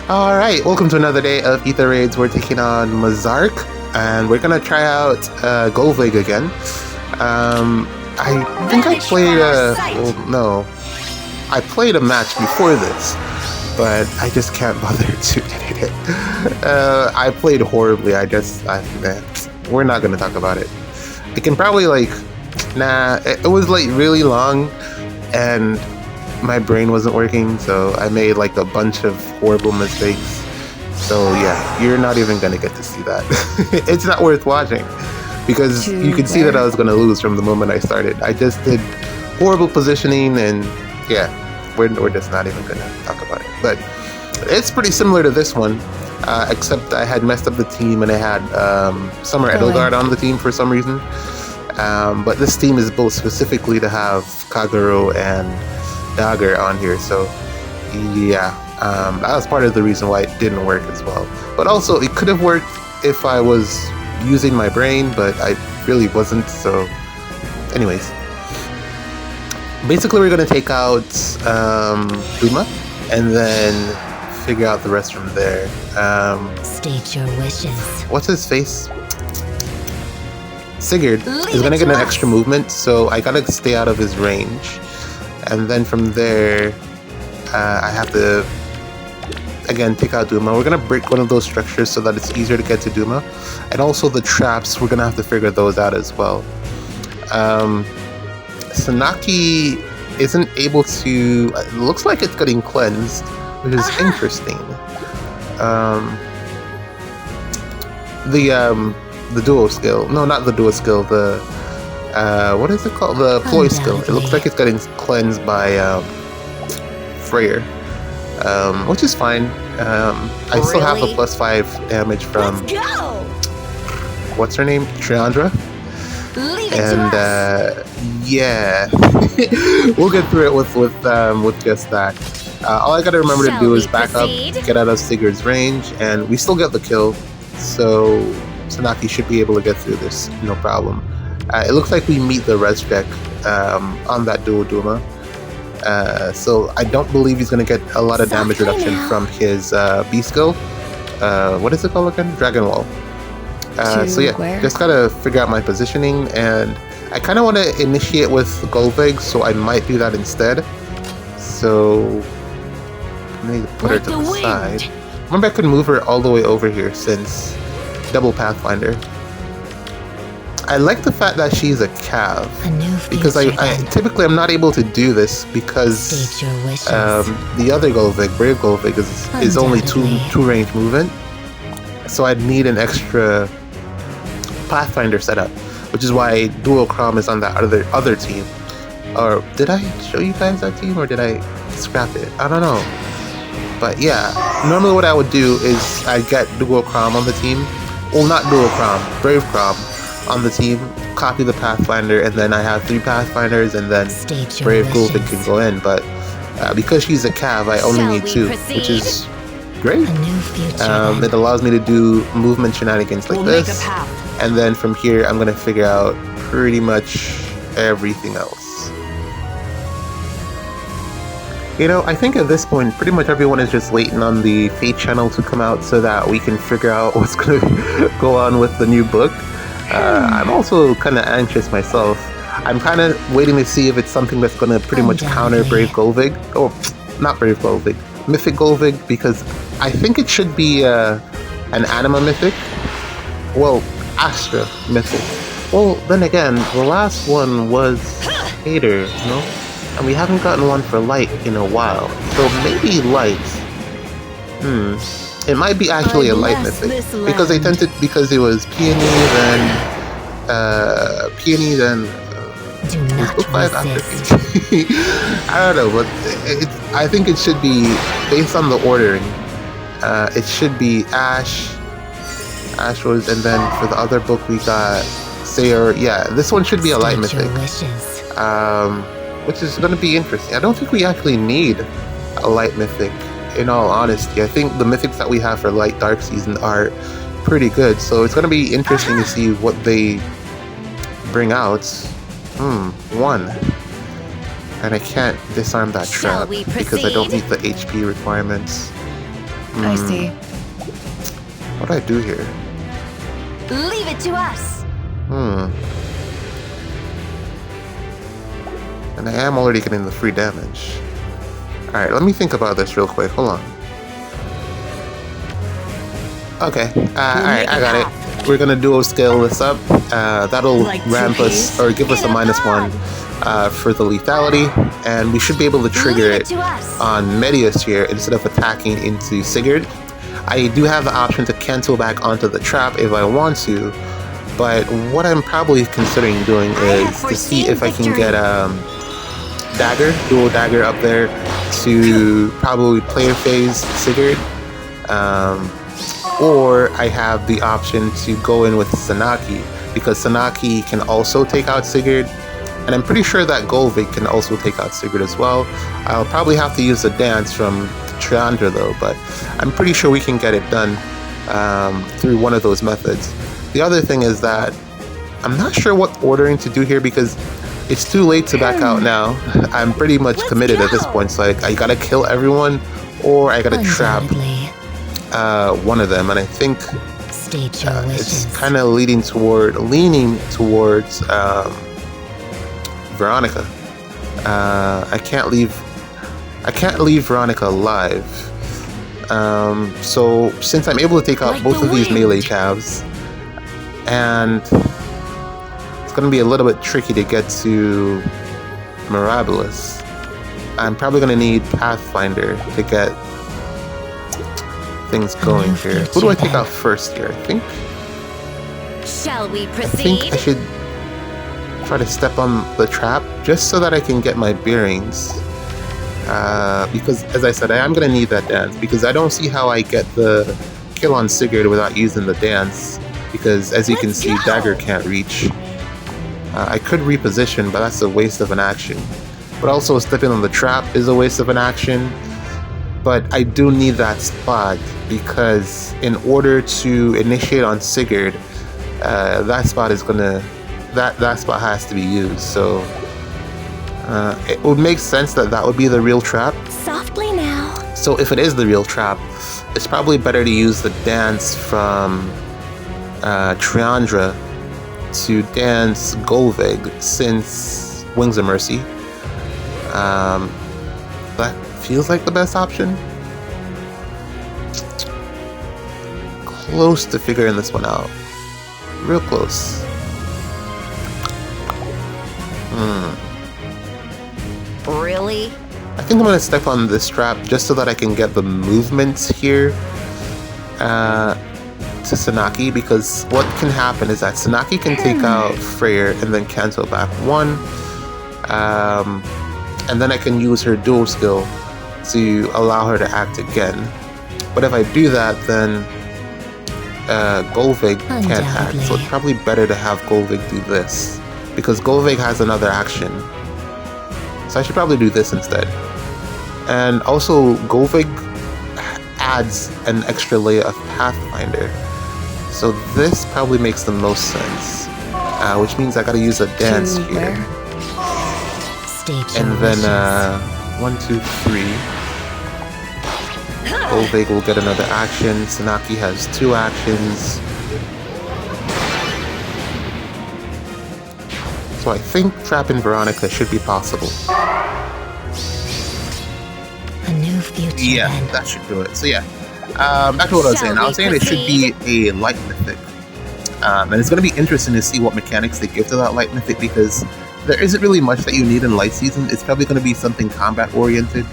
Alright, welcome to another day of Ether Raids. We're taking on Mazark, and we're gonna try out Golvig again. I think I played I played a match before this, but I just can't bother to edit it. I played horribly. We're not gonna talk about it. I can probably it was really long, and my brain wasn't working, so I made a bunch of horrible mistakes. So yeah, you're not even gonna get to see that. It's not worth watching because you could see that I was gonna lose from the moment I started. I just did horrible positioning, and yeah, we're just not even gonna talk about it. But it's pretty similar to this one, except I had messed up the team and I had Summer Edelgard on the team for some reason. But this team is built specifically to have Kagero and Dagger on here, so yeah, that was part of the reason why it didn't work as well. But also, it could have worked if I was using my brain, but I really wasn't. So anyways, basically we're going to take out Duma and then figure out the rest from there. State your wishes. What's his face? Sigurd is going to get an extra movement, so I gotta stay out of his range. And then from there, I have to, again, take out Duma. We're going to break one of those structures so that it's easier to get to Duma. And also the traps, we're going to have to figure those out as well. Sanaki isn't able to... It looks like it's getting cleansed, which is interesting. The duo skill. No, not the duo skill. What is it called? The ploy skill. It looks like it's getting cleansed by Freyr, which is fine. I still have a +5 damage from what's her name, Triandra, and yeah, we'll get through it with just that. All I gotta remember to do is back up, get out of Sigurd's range, and we still get the kill. So Sanaki should be able to get through this, no problem. It looks like we meet the res check on that duo Duma. So I don't believe he's going to get a lot of damage reduction from his B skill. What is it called again? Dragon Wall. So yeah, just gotta figure out my positioning, and I kind of want to initiate with Golvig, so I might do that instead. So I need to put her to the side. Remember, I could move her all the way over here since double Pathfinder. I like the fact that she's a cav, because I typically I'm not able to do this because the other Golvig, Brave Golvig, is only two range movement, so I'd need an extra Pathfinder setup, which is why Dual Crom is on that other team. Or did I show you guys that team, or did I scrap it? I don't know. But yeah, normally what I would do is I'd get Dual Crom on the team. Well, not Dual Crom, Brave Crom on the team, copy the Pathfinder, and then I have 3 Pathfinders, and then Brave Golvig can go in. But because she's a cav, I only need 2, which is great. It allows me to do movement shenanigans like this, and then from here I'm going to figure out pretty much everything else. You know, I think at this point, pretty much everyone is just waiting on the Fate channel to come out so that we can figure out what's going to go on with the new book. I'm also kind of anxious myself. I'm kind of waiting to see if it's something that's going to pretty much counter Brave Golvig. Or, not Brave Golvig, Mythic Golvig, because I think it should be an Anima Mythic. Well, Astra Mythic. Well, then again, the last one was Ather, you know? And we haven't gotten one for Light in a while. So maybe Light. It might be actually a Light Mythic. Because because it was Peony, then is book 5 after Peony? I don't know, but I think it should be, based on the ordering, it should be Ash was, and then for the other book we got Sayer. Yeah, this one should be a Light Mythic. Which is going to be interesting. I don't think we actually need a Light Mythic, in all honesty. I think the Mythics that we have for Light Dark Season are pretty good, so it's going to be interesting to see what they bring out. 1. And I can't disarm that trap because I don't meet the HP requirements. I see. What do I do here? Leave it to us. And I am already getting the free damage. Alright, let me think about this real quick. Hold on. Okay. Alright, I got it. We're gonna duo scale this up. That'll ramp us, or give us a -1 for the lethality. And we should be able to trigger it on Medius here instead of attacking into Sigurd. I do have the option to cancel back onto the trap if I want to. But what I'm probably considering doing is to see if I can get dual dagger up there to probably player phase Sigurd. Or I have the option to go in with Sanaki, because Sanaki can also take out Sigurd. And I'm pretty sure that Golvig can also take out Sigurd as well. I'll probably have to use a dance from Triandra though, but I'm pretty sure we can get it done through one of those methods. The other thing is that I'm not sure what ordering to do here because it's too late to back out now. I'm pretty much committed at this point, so I gotta kill everyone or I gotta trap one of them, and I think it's kind of leaning towards Veronica. I can't leave Veronica alive. So since I'm able to take out both of these melee calves, and it's going to be a little bit tricky to get to Mirabilis, I'm probably going to need Pathfinder to get things going here. Who do I take out first here? Shall we I proceed? think I should try to step on the trap just so that I can get my bearings. Because, as I said, I am going to need that dance, because I don't see how I get the kill on Sigurd without using the dance, because as you can see, Dagger can't reach. I could reposition, but that's a waste of an action. But also stepping on the trap is a waste of an action. But I do need that spot, because in order to initiate on Sigurd, that spot is gonna... That spot has to be used, so it would make sense that would be the real trap. Softly now. So if it is the real trap, it's probably better to use the dance from Triandra to dance Golvig, since Wings of Mercy. That feels like the best option. Close to figuring this one out. Real close. Really? I think I'm going to step on this trap just so that I can get the movements here to Sanaki, because what can happen is that Sanaki can take out Freyr and then cancel back one, and then I can use her dual skill to allow her to act again. But if I do that, then Golvig can't act, so it's probably better to have Golvig do this, because Golvig has another action. So I should probably do this instead. And also, Golvig adds an extra layer of Pathfinder. So this probably makes the most sense. Which means I gotta use a dance here. And then, 1, 2, 3. Golvig will get another action. Sanaki has 2 actions. So I think trapping Veronica should be possible. A new future. Yeah, then. that should do it. So yeah, back to what I was saying. I was saying it should be a light mythic. And it's going to be interesting to see what mechanics they give to that light mythic, because there isn't really much that you need in light season. It's probably going to be something combat oriented.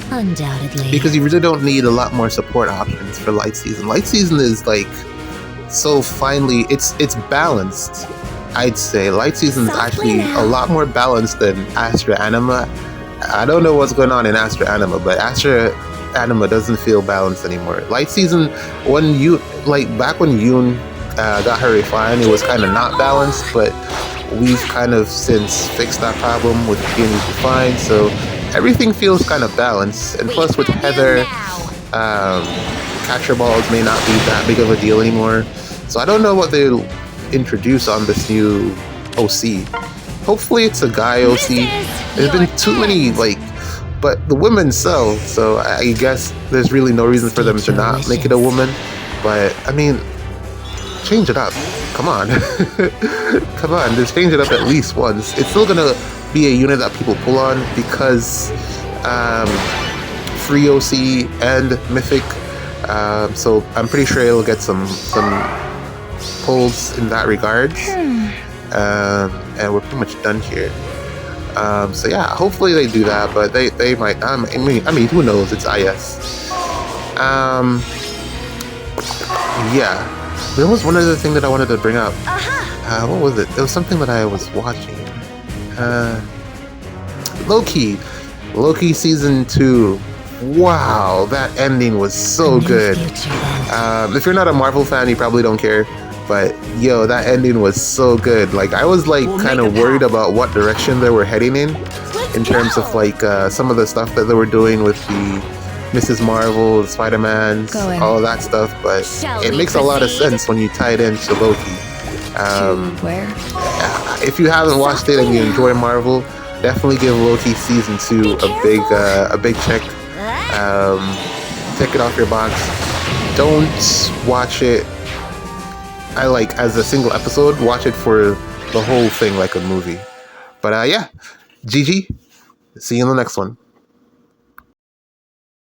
Undoubtedly. Because you really don't need a lot more support options for light season. Light season is like so finely, it's balanced. I'd say Light Season is actually a lot more balanced than Astra Anima. I don't know what's going on in Astra Anima, but Astra Anima doesn't feel balanced anymore. Light Season, when you back when Yoon got her refined, it was kind of not balanced, but we've kind of since fixed that problem with being refined, so everything feels kind of balanced. And plus with Heather, catcher balls may not be that big of a deal anymore. So I don't know what they'll introduce on this new OC. Hopefully it's a guy OC. There's been too many but the women sell, so I guess there's really no reason for them to not make it a woman. But I mean, change it up. Come on. Come on, just change it up at least once. It's still gonna be a unit that people pull on because free OC and Mythic. So I'm pretty sure it'll get some pulls in that regards. And we're pretty much done here. So yeah, hopefully they do that, but they might. I mean, who knows? It's IS. Yeah. There was one other thing that I wanted to bring up. What was it? It was something that I was watching. Loki season 2. Wow, that ending was so good. If you're not a Marvel fan, you probably don't care. But yo, that ending was so good. Like, I was like kind of worried about what direction they were heading in terms of like some of the stuff that they were doing with the Mrs. Marvel, Spider-Man, all of that stuff. But it makes a lot of sense when you tie it into Loki. If you haven't watched it and you enjoy Marvel, definitely give Loki season 2 a big check. Take it off your box. Don't watch it as a single episode. Watch it for the whole thing like a movie. But yeah, GG. See you in the next one.